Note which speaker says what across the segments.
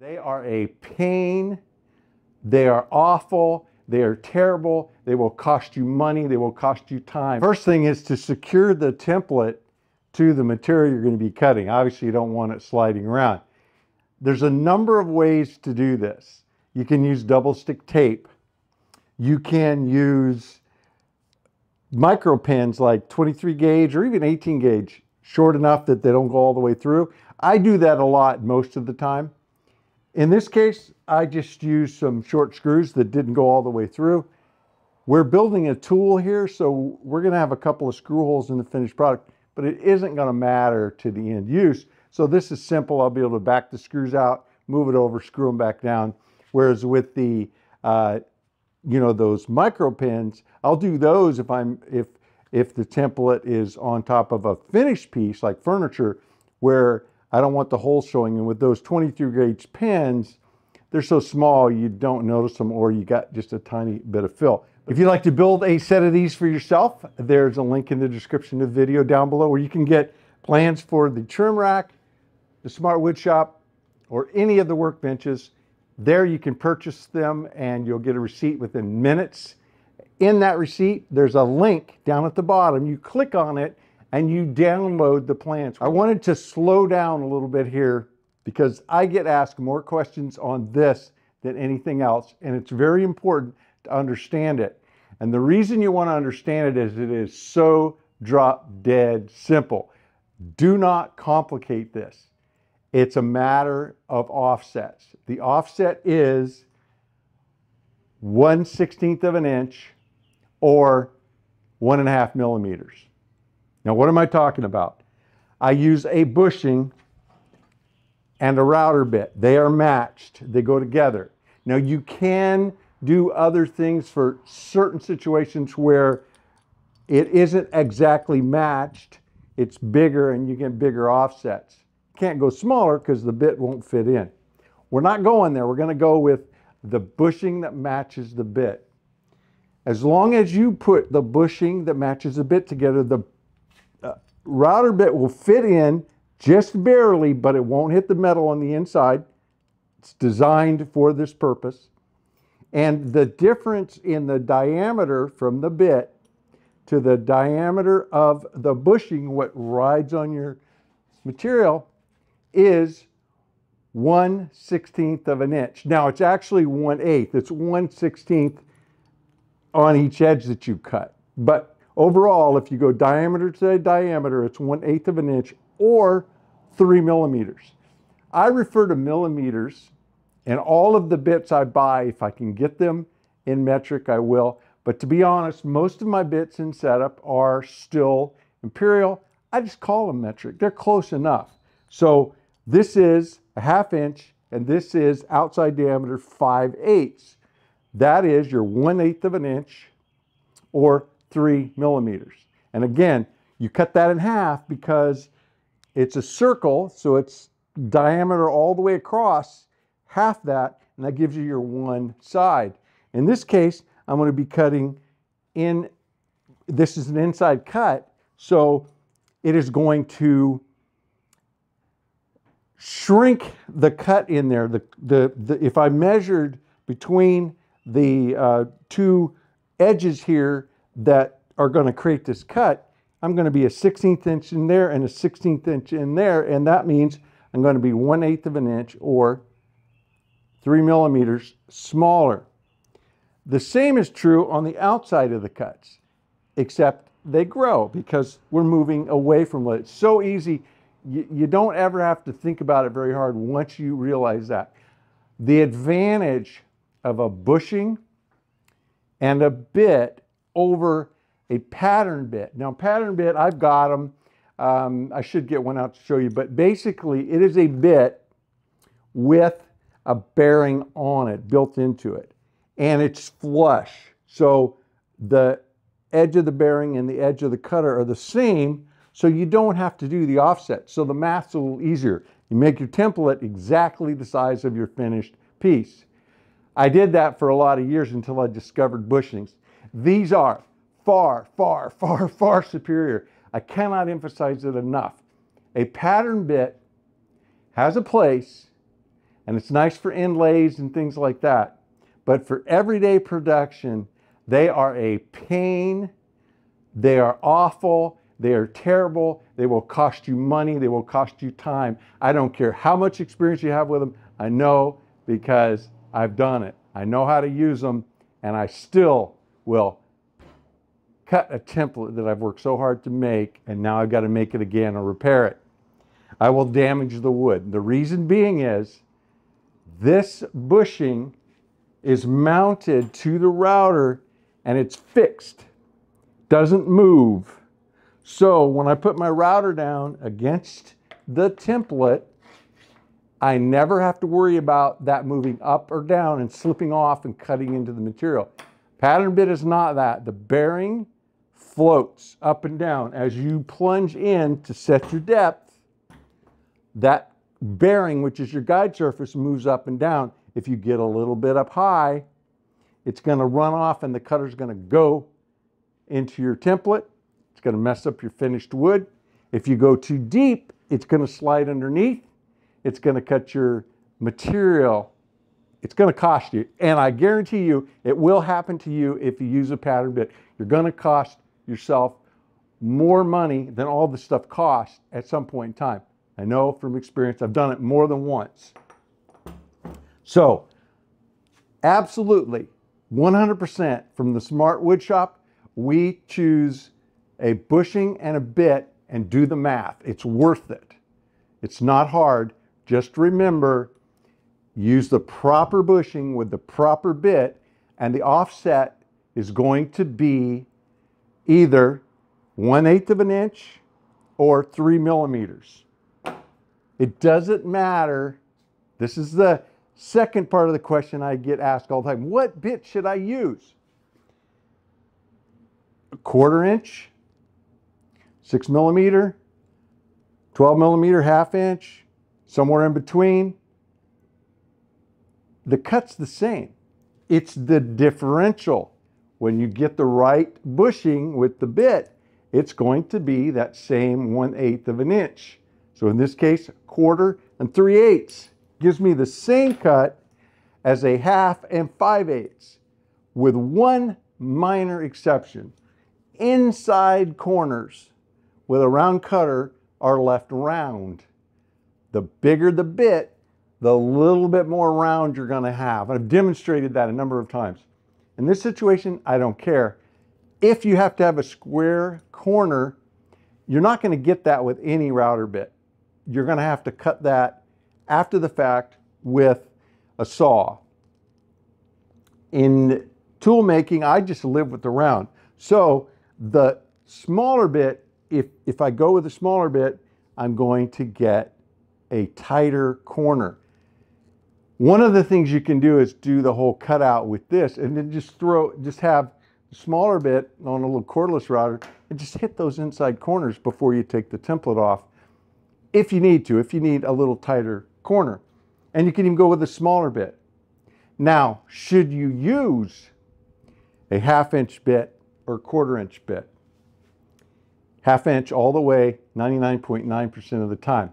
Speaker 1: They are a pain. They are awful. They are terrible. They will cost you money. They will cost you time. First thing is to secure the template to the material you're going to be cutting. Obviously, you don't want it sliding around. There's a number of ways to do this. You can use double stick tape. You can use micro pins like 23 gauge or even 18 gauge, short enough that they don't go all the way through. I do that a lot most of the time. In this case, I just used some short screws that didn't go all the way through. We're building a tool here, so we're going to have a couple of screw holes in the finished product, but it isn't going to matter to the end use. So this is simple. I'll be able to back the screws out, move it over, screw them back down. Whereas with the, those micro pins, I'll do those if the template is on top of a finished piece like furniture, where I don't want the hole showing. And with those 23 gauge pins, they're so small you don't notice them, or you got just a tiny bit of fill. If you'd like to build a set of these for yourself, there's a link in the description of the video down below where you can get plans for the trim rack, the Smart Woodshop, or any of the workbenches. There you can purchase them and you'll get a receipt within minutes. In that receipt, there's a link down at the bottom. You click on it and you download the plans. I wanted to slow down a little bit here because I get asked more questions on this than anything else, and it's very important to understand it. And the reason you want to understand it is it is so drop dead simple. Do not complicate this. It's a matter of offsets. The offset is 1/16 of an inch or 1.5 millimeters. Now, what am I talking about? I use a bushing and a router bit. They are matched. They go together. Now, you can do other things for certain situations where it isn't exactly matched. It's bigger and you get bigger offsets. Can't go smaller because the bit won't fit in. We're not going there. We're going to go with the bushing that matches the bit. As long as you put the bushing that matches the bit together, the router bit will fit in just barely, but it won't hit the metal on the inside. It's designed for this purpose. And the difference in the diameter from the bit to the diameter of the bushing, what rides on your material, is 1/16 of an inch. Now, it's actually 1/8. It's 1/16 on each edge that you cut. But overall, if you go diameter to diameter, it's 1/8 of an inch or 3 millimeters. I refer to millimeters, and all of the bits I buy, if I can get them in metric, I will. But to be honest, most of my bits in setup are still imperial. I just call them metric. They're close enough. So this is a 1/2 inch, and this is outside diameter 5/8. That is your 1/8 of an inch or 3 millimeters. And again, you cut that in half because it's a circle, so it's diameter all the way across, half that, and that gives you your one side. In this case, I'm going to be cutting in, this is an inside cut, so it is going to shrink the cut in there. If I measured between the two edges here that are going to create this cut, I'm going to be a 1/16 inch in there and a 1/16 inch in there, and that means I'm going to be 1/8 of an inch or 3 millimeters smaller. The same is true on the outside of the cuts, except they grow because we're moving away from it. It's so easy. You don't ever have to think about it very hard once you realize that. The advantage of a bushing and a bit over a pattern bit. Now, pattern bit, I've got them. I should get one out to show you, but basically it is a bit with a bearing on it, built into it, and it's flush. So the edge of the bearing and the edge of the cutter are the same, so you don't have to do the offset. So the math's a little easier. You make your template exactly the size of your finished piece. I did that for a lot of years until I discovered bushings. These are far, far, far, far superior. I cannot emphasize it enough. A pattern bit has a place, and it's nice for inlays and things like that. But for everyday production, they are a pain. They are awful. They are terrible. They will cost you money. They will cost you time. I don't care how much experience you have with them. I know because I've done it. I know how to use them, and I still will cut a template that I've worked so hard to make, and now I've got to make it again or repair it. I will damage the wood. The reason being is this bushing is mounted to the router and it's fixed, doesn't move. So when I put my router down against the template, I never have to worry about that moving up or down and slipping off and cutting into the material. Pattern bit is not that. The bearing floats up and down. As you plunge in to set your depth, that bearing, which is your guide surface, moves up and down. If you get a little bit up high, it's going to run off and the cutter's going to go into your template. It's going to mess up your finished wood. If you go too deep, it's going to slide underneath. It's going to cut your material. It's going to cost you. And I guarantee you, it will happen to you if you use a pattern bit. You're going to cost yourself more money than all this stuff costs at some point in time. I know from experience. I've done it more than once. So, absolutely, 100% from the Smart Woodshop, we choose a bushing and a bit and do the math. It's worth it. It's not hard. Just remember, use the proper bushing with the proper bit, and the offset is going to be either 1/8 of an inch or 3 millimeters. It doesn't matter. This is the second part of the question I get asked all the time. What bit should I use? 1/4 inch, 6 millimeter, 12 millimeter, 1/2 inch, somewhere in between. The cut's the same. It's the differential. When you get the right bushing with the bit, it's going to be that same 1/8 of an inch. So in this case, 1/4 and 3/8 gives me the same cut as a 1/2 and 5/8, with one minor exception. Inside corners with a round cutter are left round. The bigger the bit, the little bit more round you're going to have. I've demonstrated that a number of times. In this situation, I don't care. If you have to have a square corner, you're not going to get that with any router bit. You're going to have to cut that after the fact with a saw. In tool making, I just live with the round. So the smaller bit, if I go with a smaller bit, I'm going to get a tighter corner. One of the things you can do is do the whole cutout with this, and then just have a smaller bit on a little cordless router and just hit those inside corners before you take the template off. If you need to, if you need a little tighter corner. And you can even go with a smaller bit. Now, should you use a 1/2 inch bit or 1/4 inch bit? 1/2 inch all the way, 99.9% of the time.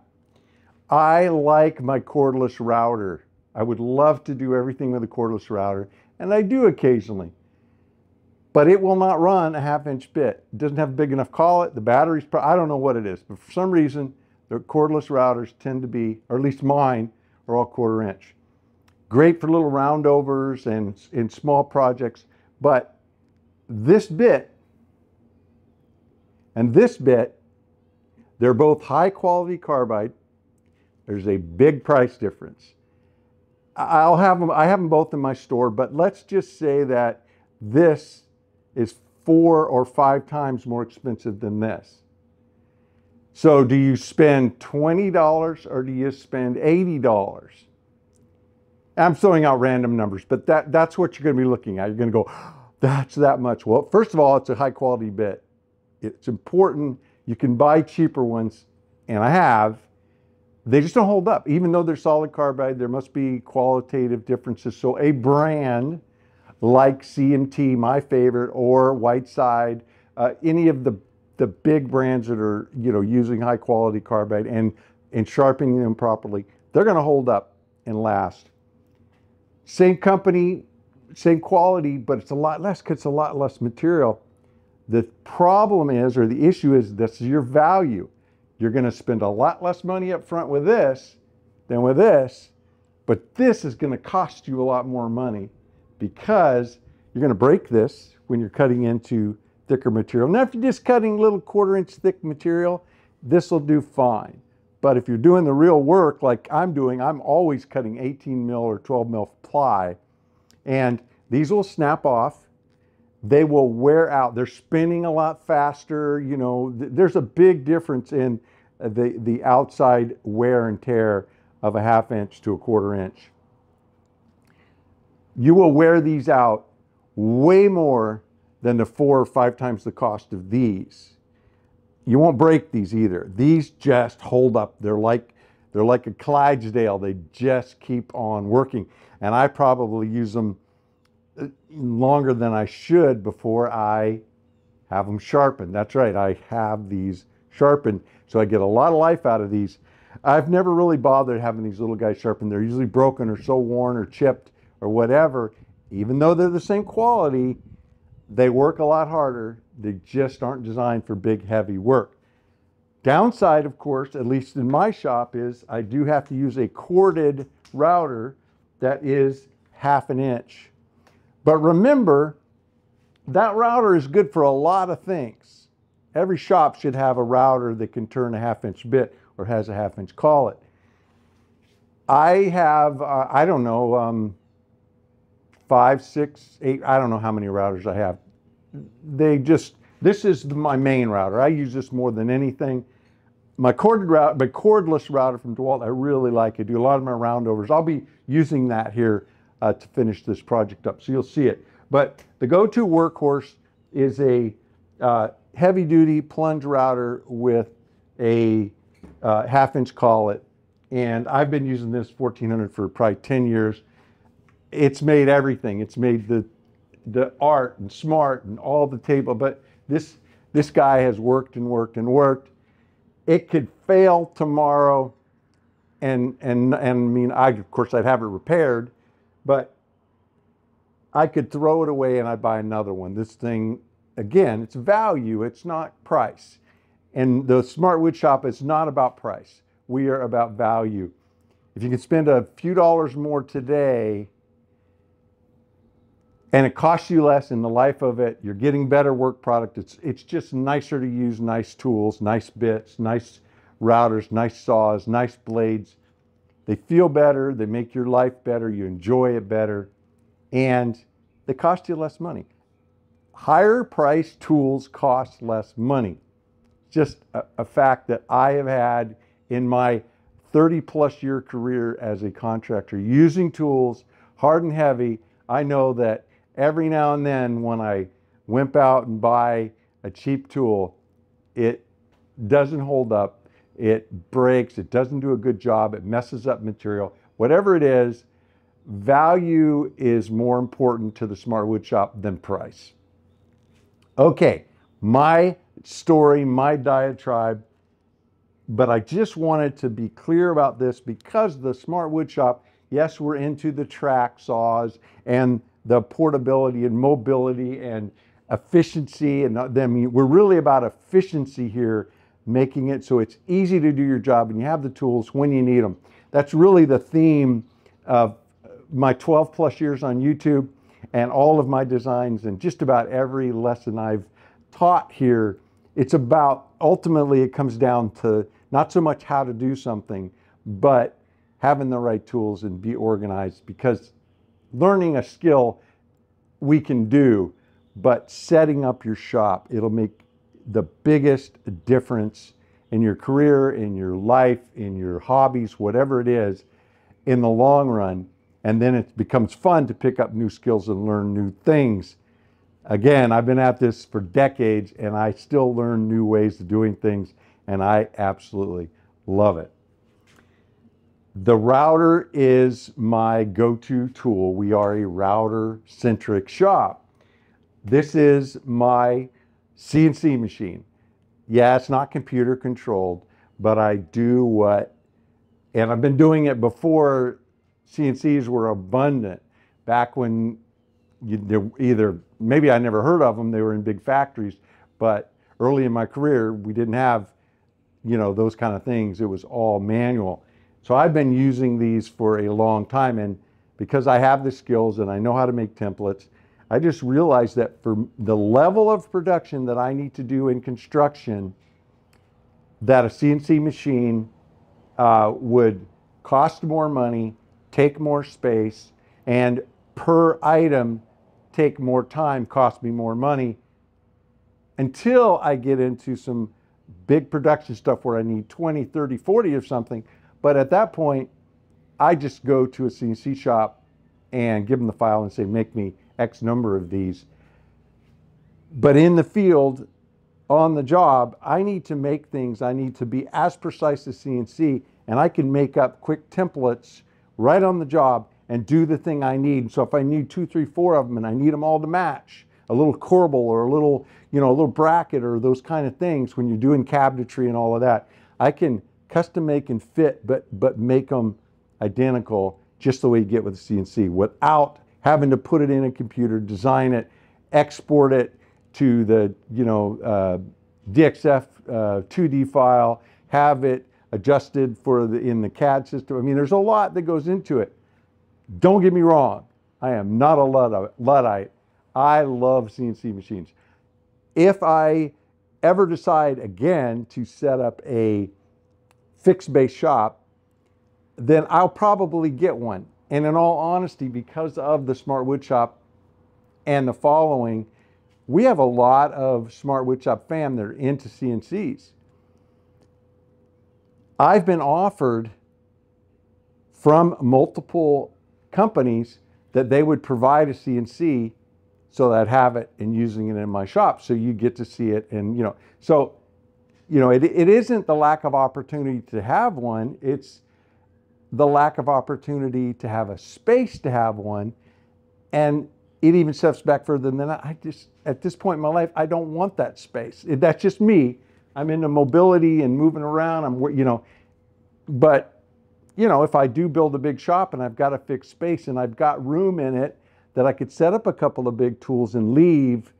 Speaker 1: I like my cordless router. I would love to do everything with a cordless router, and I do occasionally. But it will not run a 1/2 inch bit. It doesn't have a big enough collet. The battery's, I don't know what it is, but for some reason, the cordless routers tend to be, or at least mine, are all 1/4 inch. Great for little roundovers and in small projects, but this bit and this bit, they're both high quality carbide. There's a big price difference. I have them both in my store, but let's just say that this is 4 or 5 times more expensive than this. So do you spend $20 or do you spend $80? I'm throwing out random numbers, but that's what you're going to be looking at. You're going to go, that's that much. Well, first of all, it's a high quality bit. It's important. You can buy cheaper ones, and I have. They just don't hold up. Even though they're solid carbide, there must be qualitative differences. So a brand like CNC, my favorite, or Whiteside, any of the big brands that are, you know, using high quality carbide and sharpening them properly, they're going to hold up. and last. Same company, same quality, but it's a lot less because it's a lot less material. The problem is, or the issue is, this is your value. You're going to spend a lot less money up front with this than with this, but this is going to cost you a lot more money because you're going to break this when you're cutting into thicker material. Now, if you're just cutting little 1/4 inch thick material, this will do fine. But if you're doing the real work like I'm doing, I'm always cutting 18 mil or 12 mil ply, and these will snap off. They will wear out. They're spinning a lot faster. You know, there's a big difference in the outside wear and tear of a 1/2 inch to a 1/4 inch. You will wear these out way more than the 4 or 5 times the cost of these. You won't break these either. These just hold up. They're like a Clydesdale. They just keep on working. And I probably use them longer than I should before I have them sharpened. That's right, I have these sharpened, so I get a lot of life out of these. I've never really bothered having these little guys sharpened. They're usually broken or so worn or chipped or whatever. Even though they're the same quality, they work a lot harder. They just aren't designed for big, heavy work. Downside, of course, at least in my shop, is I do have to use a corded router that is 1/2 inch. But remember, that router is good for a lot of things. Every shop should have a router that can turn a 1/2 inch bit or has a 1/2 inch collet. I have, I don't know, 5, 6, 8, I don't know how many routers I have. This is my main router. I use this more than anything. My cordless router from DeWalt, I really like. I do a lot of my roundovers. I'll be using that here to finish this project up, so you'll see it. But the go-to workhorse is a heavy-duty plunge router with a 1/2 inch collet, and I've been using this 1400 for probably 10 years. It's made everything. It's made the art and Smart and all the table, but this guy has worked and worked and worked. It could fail tomorrow, and I mean, of course I'd have it repaired, but I could throw it away and I'd buy another one. This thing, again, it's value, it's not price. And the Smart Woodshop is not about price. We are about value. If you can spend a few dollars more today and it costs you less in the life of it, you're getting better work product. It's just nicer to use, nice tools, nice bits, nice routers, nice saws, nice blades. They feel better, they make your life better, you enjoy it better, and they cost you less money. Higher priced tools cost less money. Just a fact that I have had in my 30+ year career as a contractor. Using tools, hard and heavy, I know that every now and then when I wimp out and buy a cheap tool, it doesn't hold up, it breaks, it doesn't do a good job, it messes up material. Whatever it is, value is more important to the Smart Woodshop than price. Okay, my story, my diatribe, but I just wanted to be clear about this because the Smart Woodshop, yes, we're into the track saws and the portability and mobility and efficiency, and then we're really about efficiency here, making it so it's easy to do your job and you have the tools when you need them. That's really the theme of my 12+ years on YouTube and all of my designs and just about every lesson I've taught here. It's about, ultimately it comes down to not so much how to do something, but having the right tools and be organized, because learning a skill we can do, but setting up your shop, it'll make the biggest difference in your career, in your life, in your hobbies, whatever it is, in the long run. And then it becomes fun to pick up new skills and learn new things. Again, I've been at this for decades and I still learn new ways of doing things, and I absolutely love it. The router is my go-to tool. We are a router-centric shop. This is my CNC machine. Yeah, it's not computer controlled, but I do what, and I've been doing it before CNCs were abundant back when either, maybe I never heard of them, they were in big factories, but early in my career, we didn't have, those kind of things. It was all manual. So I've been using these for a long time, and because I have the skills and I know how to make templates, I just realized that for the level of production that I need to do in construction, that a CNC machine would cost more money, take more space, and per item take more time, cost me more money, until I get into some big production stuff where I need 20, 30, 40 or something. But at that point, I just go to a CNC shop and give them the file and say, make me X number of these. But in the field, on the job, I need to make things, I need to be as precise as CNC, and I can make up quick templates right on the job and do the thing I need. So if I need 2, 3, 4 of them and I need them all to match, a little corbel or a little, a little bracket or those kind of things, when you're doing cabinetry and all of that, I can custom make and fit, but make them identical just the way you get with a CNC without having to put it in a computer, design it, export it to the, DXF 2D file, have it adjusted in the CAD system. I mean, there's a lot that goes into it. Don't get me wrong, I am not a Luddite. I love CNC machines. If I ever decide again to set up a fixed base shop, then I'll probably get one. And in all honesty, because of the Smart Woodshop and the following, we have a lot of Smart Woodshop fam that are into CNCs. I've been offered from multiple companies that they would provide a CNC so that I'd have it and using it in my shop. So you get to see it, and it isn't the lack of opportunity to have one, it's the lack of opportunity to have a space to have one. And it even steps back further than that. I just, at this point in my life, I don't want that space. That's just me. I'm into mobility and moving around. But if I do build a big shop and I've got a fixed space and I've got room in it that I could set up a couple of big tools and leave,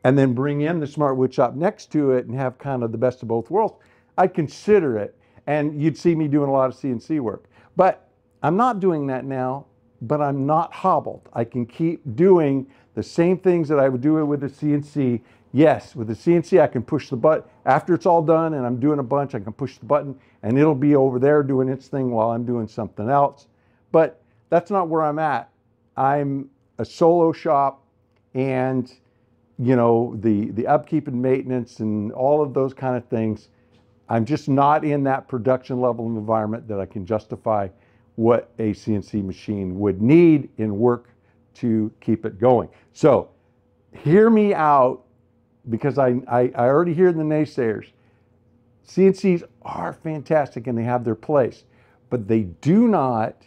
Speaker 1: and then bring in the Smart Woodshop next to it and have kind of the best of both worlds, I'd consider it. And you'd see me doing a lot of CNC work. But I'm not doing that now, but I'm not hobbled. I can keep doing the same things that I would do it with the CNC. Yes, with the CNC, I can push the button. After it's all done and I'm doing a bunch, I can push the button and it'll be over there doing its thing while I'm doing something else. But that's not where I'm at. I'm a solo shop, and the upkeep and maintenance and all of those kind of things, I'm just not in that production level environment that I can justify what a CNC machine would need in work to keep it going. So hear me out, because I already hear the naysayers. CNCs are fantastic and they have their place, but they do not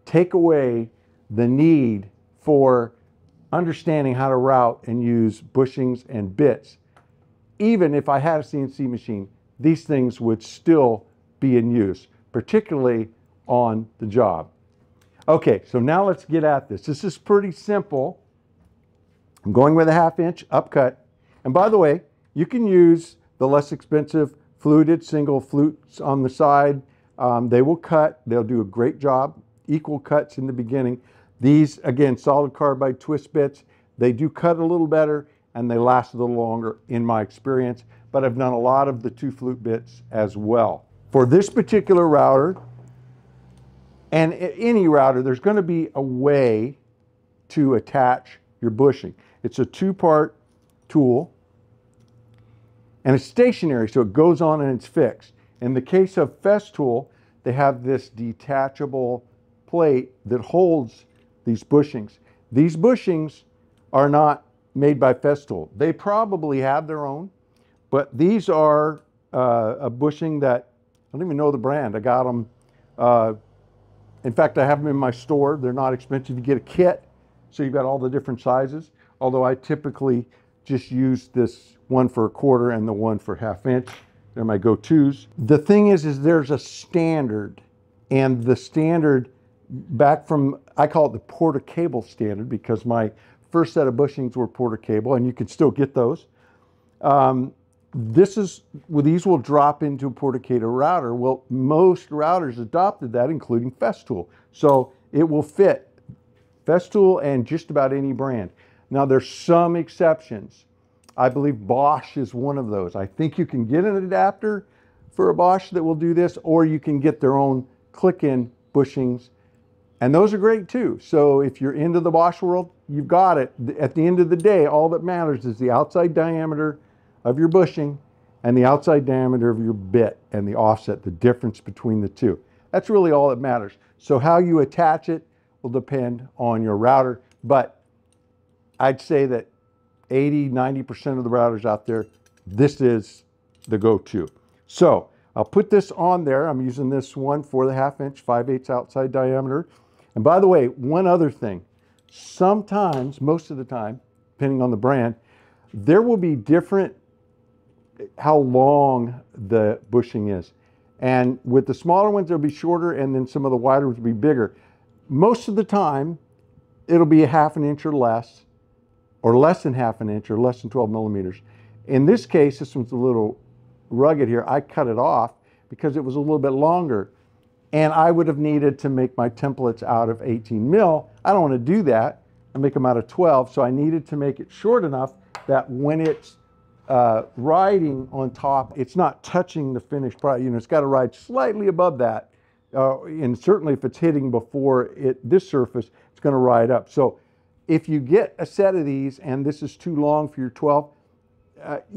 Speaker 1: take away the need for understanding how to route and use bushings and bits. Even if I had a CNC machine, these things would still be in use, particularly on the job. Okay, so now let's get at this. This is pretty simple. I'm going with a 1/2 inch upcut. And by the way, you can use the less expensive fluted single flutes on the side. They will cut, they'll do a great job. Equal cuts in the beginning. These, again, solid carbide twist bits, they do cut a little better and they last a little longer in my experience, but I've done a lot of the 2 flute bits as well. For this particular router, and any router, there's going to be a way to attach your bushing. It's a 2-part tool, and it's stationary, so it goes on and it's fixed. In the case of Festool, they have this detachable plate that holds these bushings. These bushings are not made by Festool. They probably have their own, but these are a bushing that, I don't even know the brand. I got them, in fact, I have them in my store. They're not expensive. You get a kit, so you've got all the different sizes, although I typically just use this one for 1/4 and the one for 1/2 inch. They're my go-tos. The thing is there's a standard, and the standard back from, I call it the Porter cable standard because my first set of bushings were Porter cable, and you can still get those. These will drop into a Porter cable router. Well, most routers adopted that, including Festool. So it will fit Festool and just about any brand. Now there's some exceptions. I believe Bosch is one of those. I think you can get an adapter for a Bosch that will do this, or you can get their own click-in bushings, and those are great too. So if you're into the Bosch world, you've got it. At the end of the day, all that matters is the outside diameter of your bushing and the outside diameter of your bit and the offset, the difference between the two. That's really all that matters. So how you attach it will depend on your router, but I'd say that 80–90% of the routers out there, this is the go-to. So I'll put this on there. I'm using this one for the 1/2 inch, 5/8 outside diameter. And by the way, one other thing, sometimes, most of the time, depending on the brand, there will be different how long the bushing is. And with the smaller ones, they'll be shorter, and then some of the wider ones will be bigger. Most of the time, it'll be 1/2 inch or less than 1/2 inch, or less than 12 millimeters. In this case, this one's a little rugged here. I cut it off because it was a little bit longer, and I would have needed to make my templates out of 18 mil. I don't want to do that. I make them out of 12, so I needed to make it short enough that when it's riding on top, it's not touching the finished product. You know, it's got to ride slightly above that, and certainly if it's hitting before this surface, it's going to ride up. So if you get a set of these and this is too long for your 12,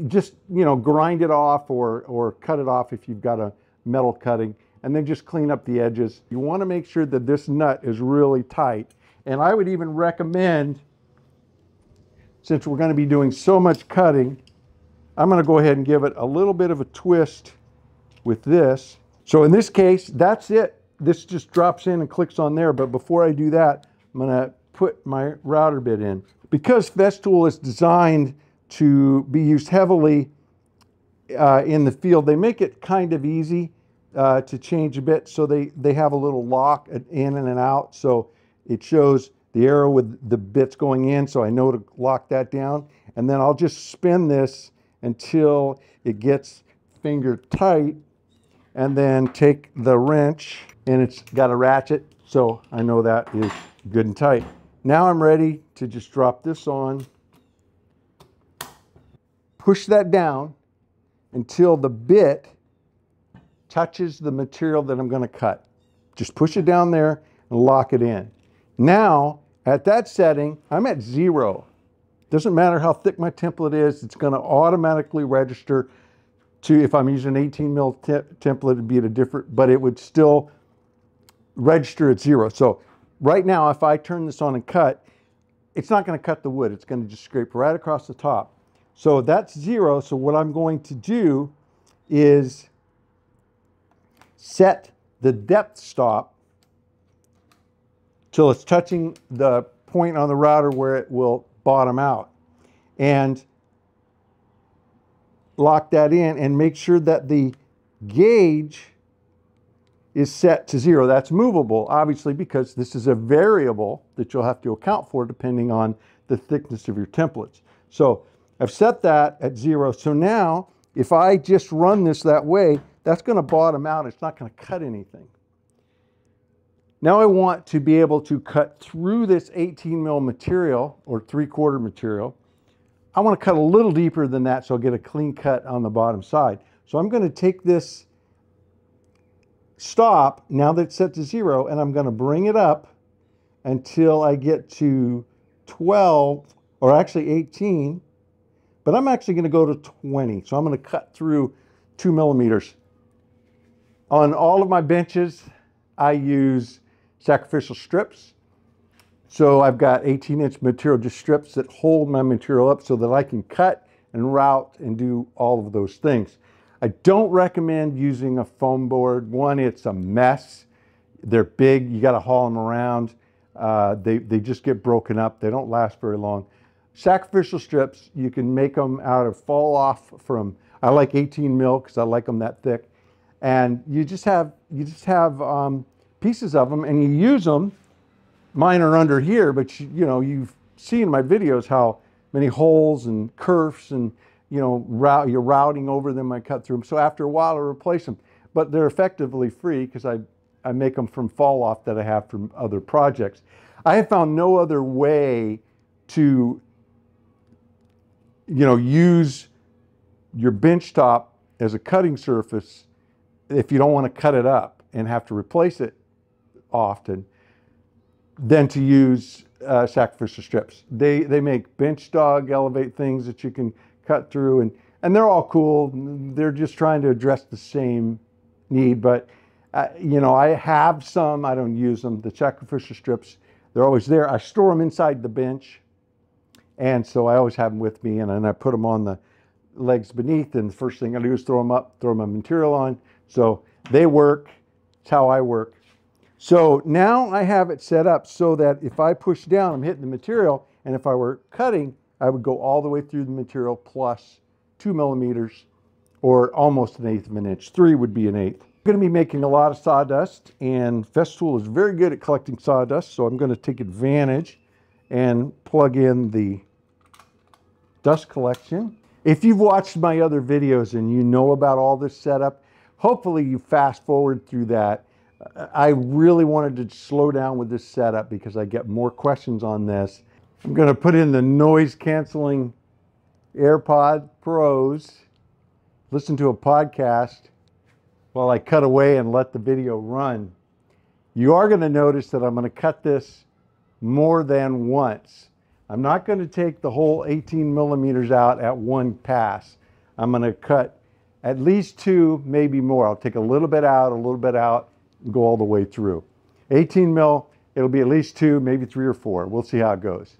Speaker 1: just, you know, grind it off or cut it off if you've got a metal cutting, and then just clean up the edges. You want to make sure that this nut is really tight. And I would even recommend, since we're going to be doing so much cutting, I'm going to go ahead and give it a little bit of a twist with this. So in this case, that's it. This just drops in and clicks on there. But before I do that, I'm going to put my router bit in. Because Festool is designed to be used heavily in the field, they make it kind of easy to change a bit. So they have a little lock in and out. So it shows the arrow with the bits going in, so I know to lock that down. And then I'll just spin this until it gets finger tight, and then take the wrench, and it's got a ratchet, so I know that is good and tight. Now I'm ready to just drop this on, push that down until the bit touches the material that I'm going to cut. Just push it down there and lock it in. Now, at that setting, I'm at 0. Doesn't matter how thick my template is, it's going to automatically register to, if I'm using an 18 mil template, it'd be at a different, but it would still register at 0. So right now, if I turn this on and cut, it's not going to cut the wood. It's going to just scrape right across the top. So that's 0. So what I'm going to do is set the depth stop till it's touching the point on the router where it will bottom out, and lock that in, and make sure that the gauge is set to 0. That's movable, obviously, because this is a variable that you'll have to account for depending on the thickness of your templates. So I've set that at 0. So now if I just run this that way, that's going to bottom out. It's not going to cut anything. Now I want to be able to cut through this 18 mil material, or 3/4 material. I want to cut a little deeper than that so I'll get a clean cut on the bottom side. So I'm going to take this stop, now that it's set to 0, and I'm going to bring it up until I get to 12, or actually 18, but I'm actually going to go to 20. So I'm going to cut through 2 millimeters. On all of my benches, I use sacrificial strips. So I've got 18-inch material, just strips that hold my material up so that I can cut and route and do all of those things. I don't recommend using a foam board. One, it's a mess. They're big, you gotta haul them around. They just get broken up. They don't last very long. Sacrificial strips, you can make them out of fall off from, I like 18 mil because I like them that thick. And you just have pieces of them and you use them. Mine are under here, but you know, you've seen in my videos how many holes and kerfs and, you know, you're routing over them. I cut through them. So after a while I replace them, but they're effectively free because I make them from fall off that I have from other projects. I have found no other way to, you know, use your bench top as a cutting surface if you don't want to cut it up and have to replace it often, than to use sacrificial strips. They make bench dog elevate things that you can cut through, and they're all cool. They're just trying to address the same need, but you know, I have some, I don't use them. The sacrificial strips, they're always there. I store them inside the bench, and so I always have them with me, and then I put them on the legs beneath, and the first thing I do is throw them up, throw my material on. So they work. It's how I work. So now I have it set up so that if I push down, I'm hitting the material, and if I were cutting, I would go all the way through the material plus 2 millimeters, or almost 1/8 of an inch. 3 would be 1/8. I'm going to be making a lot of sawdust, and Festool is very good at collecting sawdust, so I'm going to take advantage and plug in the dust collection. If you've watched my other videos and you know about all this setup, hopefully you fast forward through that. I really wanted to slow down with this setup because I get more questions on this. I'm going to put in the noise canceling AirPod Pros, listen to a podcast while I cut away and let the video run. You are going to notice that I'm going to cut this more than once. I'm not going to take the whole 18 millimeters out at one pass. I'm going to cut at least 2, maybe more. I'll take a little bit out, and go all the way through. 18 mil, it'll be at least 2, maybe 3 or 4. We'll see how it goes.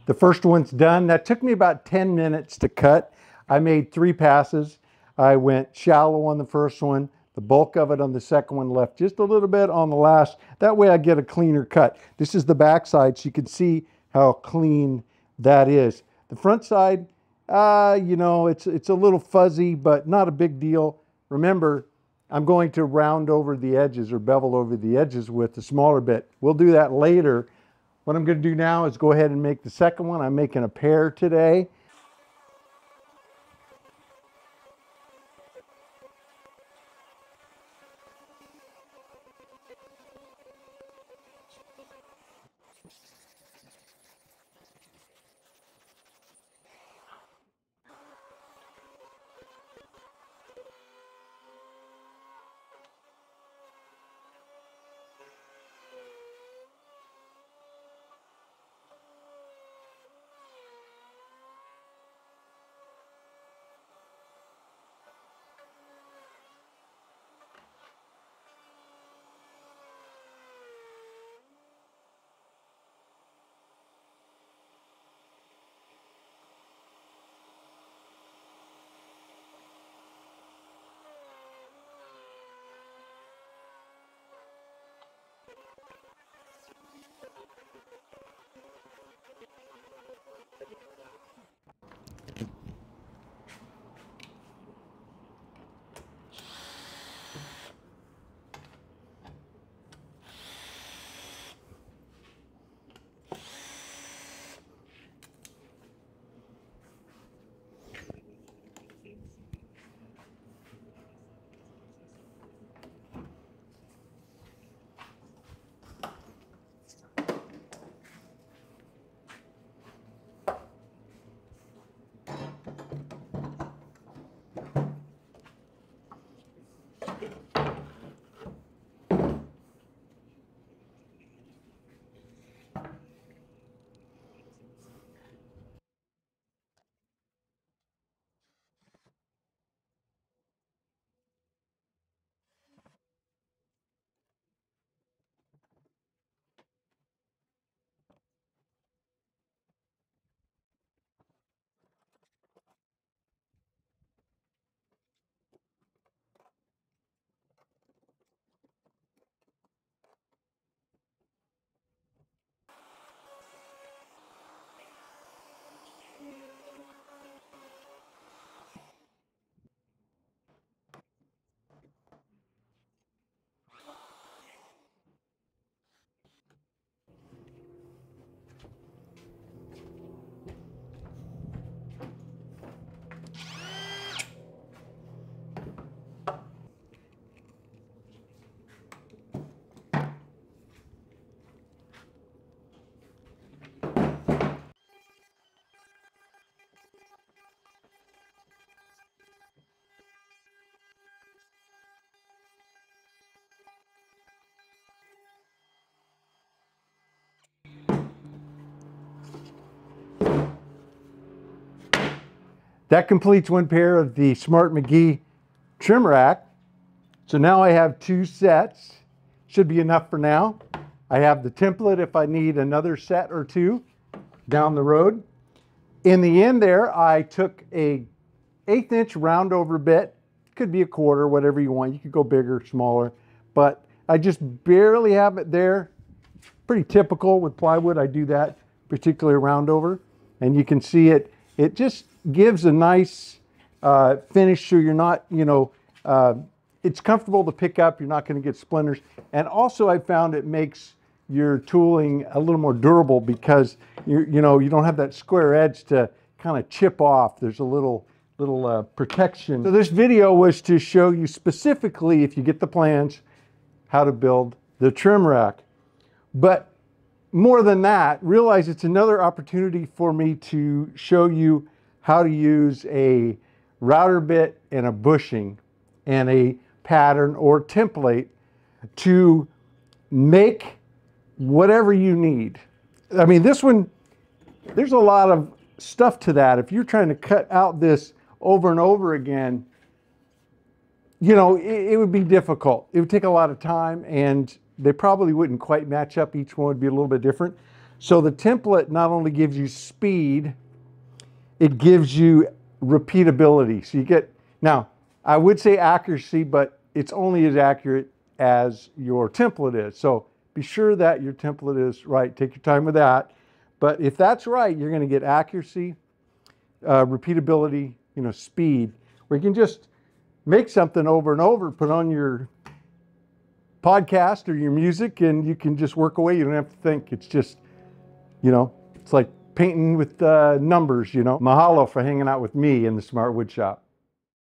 Speaker 1: The first one's done. That took me about 10 minutes to cut. I made 3 passes. I went shallow on the first one, the bulk of it on the second one, left just a little bit on the last. That way I get a cleaner cut. This is the back side, so you can see how clean that is. The front side, you know, it's a little fuzzy, but not a big deal. Remember, I'm going to round over the edges or bevel over the edges with the smaller bit. We'll do that later. What I'm going to do now is go ahead and make the second one. I'm making a pair today. That completes one pair of the Smart McGee trim rack. So now I have 2 sets. Should be enough for now. I have the template if I need another set or 2 down the road. In the end there, I took a 1/8 inch round over bit. Could be a 1/4, whatever you want. You could go bigger, smaller, but I just barely have it there. Pretty typical with plywood. I do that, particularly round over, and you can see it. It just gives a nice finish, so you're not, it's comfortable to pick up. You're not going to get splinters. And also I found it makes your tooling a little more durable because you don't have that square edge to kind of chip off. There's a little protection. So this video was to show you specifically, if you get the plans, how to build the trim rack. But more than that, realize it's another opportunity for me to show you how to use a router bit and a bushing and a pattern or template to make whatever you need. I mean, this one, there's a lot of stuff to that. If you're trying to cut out this over and over again, it would be difficult. It would take a lot of time, and they probably wouldn't quite match up. Each one would be a little bit different. So the template not only gives you speed, it gives you repeatability. So you get, now I would say accuracy, but it's only as accurate as your template is. So be sure that your template is right. Take your time with that. But if that's right, you're going to get accuracy, repeatability, speed, where you can just make something over and over, put on your podcast or your music, and you can just work away. You don't have to think. It's just, it's like painting with numbers, Mahalo for hanging out with me in the Smart Woodshop.